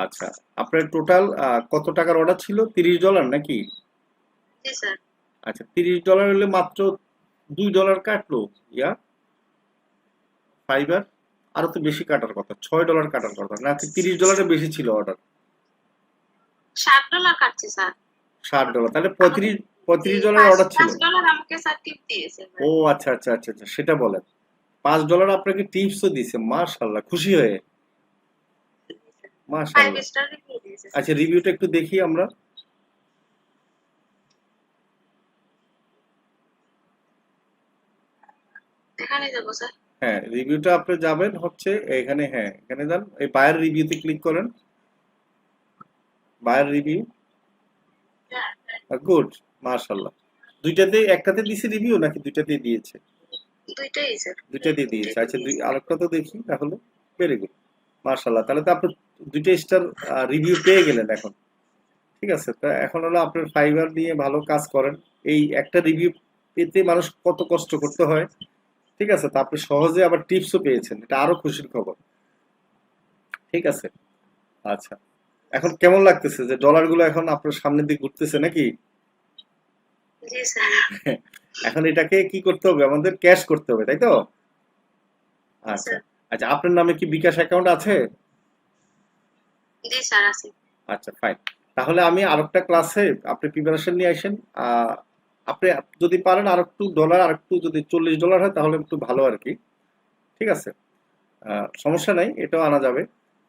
আচ্ছা, আপনার টোটাল কত টাকার অর্ডার ছিল? $30 নাকি? জি স্যার। আচ্ছা, $30 হলে মাত্র $2 কাটলো। ইয়া ফাইবার আরো তো বেশি কাটার কথা, $6 কাটার কথা, নাকি $30 বেশি ছিল অর্ডার? $60 কাটছে স্যার। $60, তাহলে আমাকে জি $35 অর্ডার ছিল। $5 আমাকে স্যার টিপ দিয়েছে ও ভাই। আচ্ছা আচ্ছা আচ্ছা আচ্ছা, সেটা বলেন। $5 আপনাকে টিপসও দিছে, মাশাল্লাহ, খুশি হয়ে। ফাইভ মাশাল্লাহ। স্টার রিভিউ দিয়েছে স্যার। আচ্ছা, রিভিউটা একটু দেখি আমরা। এখানে যাবো স্যার। হ্যাঁ, রিভিউটা আপনি যাবেন হচ্ছে এখানে, হ্যাঁ এখানে যান, এই বায়ার রিভিউতে ক্লিক করেন। বায়ার রিভিউ, গুড, মাশাল্লাহ। দুইটাতে, একটাতে দিছে রিভিউ নাকি দুইটাতেই দিয়েছে? দুইটাই স্যার। দুইটাতেই দিয়েছে। দুইটাই আচ্ছা, দিয়েছে। আরেকটা তো দেখি তাহলে। ভেরি গুড, মাশাল্লাহ। তাহলে তো আপনি দুইটা স্টার রিভিউ পেয়ে গেলেন এখন। ঠিক আছে, তা এখন হলো আপনার ফাইবার নিয়ে ভালো কাজ করেন। এই একটা রিভিউ পেতে মানুষ কত কষ্ট করতে হয়। ঠিক আছে, তা আপনি সহজে আবার টিপসও পেয়েছেন, এটা আরো খুশির খবর। ঠিক আছে। আচ্ছা, এখন কেমন লাগতেছে যে ডলারগুলো এখন আপনার সামনের দিকে ঘুরতেছে নাকি? জি স্যার। এখন এটাকে কি করতে হবে, আমাদের ক্যাশ করতে হবে, তাই তো? আচ্ছা স্যার। আচ্ছা, আপনার নামে কি বিকাশ অ্যাকাউন্ট আছে? জি স্যার আছে। আচ্ছা, ফাইন। তাহলে আমি আরেকটা ক্লাসে আপনি প্রিপারেশন নিয়ে আসেন। আপনি যদি পারেন আর একটু ডলার, আর একটু যদি $40 হয় তাহলে একটু ভালো আর কি। ঠিক আছে, সমস্যা নাই, এটাও আনা যাবে।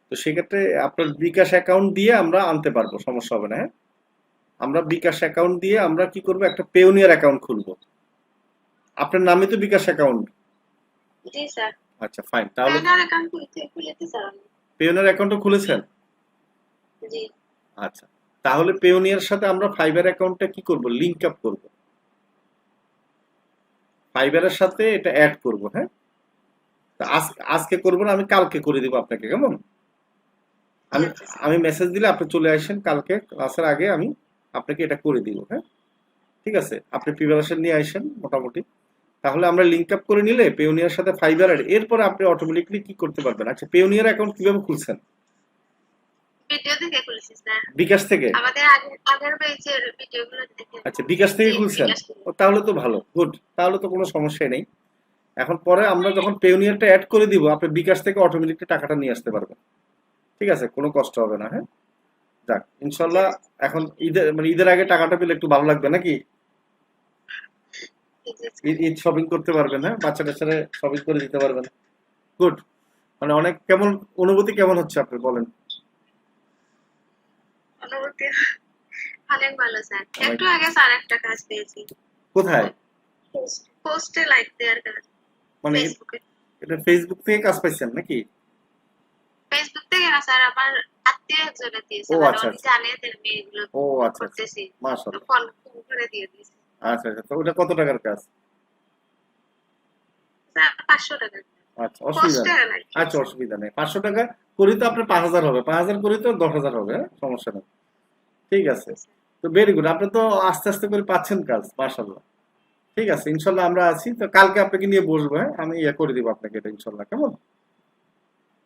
তো সেক্ষেত্রে আপনার বিকাশ অ্যাকাউন্ট দিয়ে আমরা আনতে পারবো, সমস্যা হবে না। হ্যাঁ, আমরা বিকাশ অ্যাকাউন্ট দিয়ে আমরা কি করব, একটা পেওনিয়ার অ্যাকাউন্ট খুলবো। আপনার নামে তো বিকাশ অ্যাকাউন্ট। জি স্যার। আচ্ছা, ফাইন। তাহলে ব্যাংকার অ্যাকাউন্ট খুলেছি স্যার আমি। পেওনিয়ার অ্যাকাউন্টও খুলেছেন? জি। আচ্ছা, তাহলে পেওনিয়ার সাথে আমরা ফাইবার অ্যাকাউন্টটা কি করব, লিংক আপ করব। ফাইবারের সাথে এটা অ্যাড করব। হ্যাঁ, তা আজকে করবো না, আমি কালকে করে দিব আপনাকে, কেমন? আমি আচ্ছা স্যার। আমি মেসেজ দিলে আপনি চলে আসেন, কালকে ক্লাসের আগে আমি আপনাকে এটা করে দিব। হ্যাঁ, ঠিক আছে, আপনি প্রিপারেশন নিয়ে আসেন মোটামুটি। তাহলে আমরা লিংক আপ করে নিলে পেওনিয়ার সাথে ফাইবারের, এরপরে আপনি অটোমেটিকলি কি করতে পারবেন। আচ্ছা, পেওনিয়ার অ্যাকাউন্ট কিভাবে খুলছেন? ভিডিও দেখে খুলেছি স্যার। বিকাশ থেকে? আমাদের আগের ব্যাচের ভিডিওগুলো দেখে। আচ্ছা, বিকাশ থেকে জি খুলছেন? বিকাশ থেকে। ও, তাহলে তো ভালো, গুড, তাহলে তো কোনো সমস্যাই নেই। এখন পরে আমরা যখন পেওনিয়ারটা অ্যাড করে দিব, আপনি বিকাশ থেকে অটোমেটিকলি টাকাটা নিয়ে আসতে পারবেন। ঠিক আছে, কোনো কষ্ট হবে না। হ্যাঁ, যাক, ইনশাল্লাহ। এখন ঈদের, মানে ঈদের আগে টাকাটা পেলে একটু ভালো লাগবে নাকি? জি স্যার। ঈদ শপিং করতে পারবেন, হ্যাঁ, বাচ্চা টাচ্চারা শপিং করে দিতে পারবেন। গুড। মানে অনেক কেমন অনুভূতি, কেমন হচ্ছে আপনার বলেন? অনুভূতি অনেক ভালো স্যার। অনেক। একটু আগে স্যার একটা কাজ পেয়েছি। কোথায়? পোস্টে লাইক দেওয়ার কাজ। মানে ফেসবুকে। এটা ফেসবুক থেকে কাজ পাইছেন নাকি? ফেসবুক থেকে না স্যার, আমার আত্মীয় একজনে দিয়েছে, ও মানে আচ্ছা উনি আচ্ছা। জানে যে আমি এগুলো ও আচ্ছা আচ্ছা, করতেছি। তো মাশাআল্লাহ। ফোন করে দিয়ে দিয়েছে। আচ্ছা আচ্ছা, তো ওটা কত টাকার কাজ? স্যার 500 টাকা। আচ্ছা, অসুবিধা পোস্টে নেই। লাইক আচ্ছা, দিয়েছে। অসুবিধা নেই, 500 টাকা করি তো আপনার 5,000 হবে, 5,000 করি তো 10,000 হবে। হ্যাঁ, সমস্যা নেই। ঠিক আছে, তো ভেরি গুড, আপনি তো আস্তে আস্তে করে পাচ্ছেন কাজ, মাশাআল্লাহ। ঠিক আছে, ইনশাল্লাহ আমরা আছি তো, কালকে আপনাকে নিয়ে বসবো। হ্যাঁ, আমি ইয়ে করে দিব আপনাকে এটা, ইনশাল্লাহ, কেমন?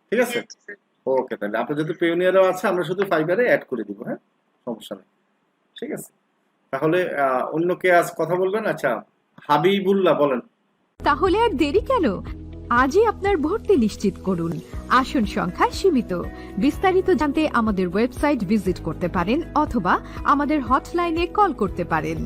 ঠিক জি আছে। আচ্ছা স্যার। ওকে, তাহলে আপনার যদি পেওনিয়ারও আছে, আমরা শুধু ফাইবারে অ্যাড করে দিব। হ্যাঁ, সমস্যা নেই। ঠিক আছে, তাহলে অন্য কে আজ কথা বলবেন? আচ্ছা, হাবিবুল্লাহ বলেন। তাহলে আর দেরি কেন? আজই আপনার ভর্তি নিশ্চিত করুন। আসন সংখ্যা সীমিত। বিস্তারিত জানতে আমাদের ওয়েবসাইট ভিজিট করতে পারেন অথবা আমাদের হটলাইনে কল করতে পারেন।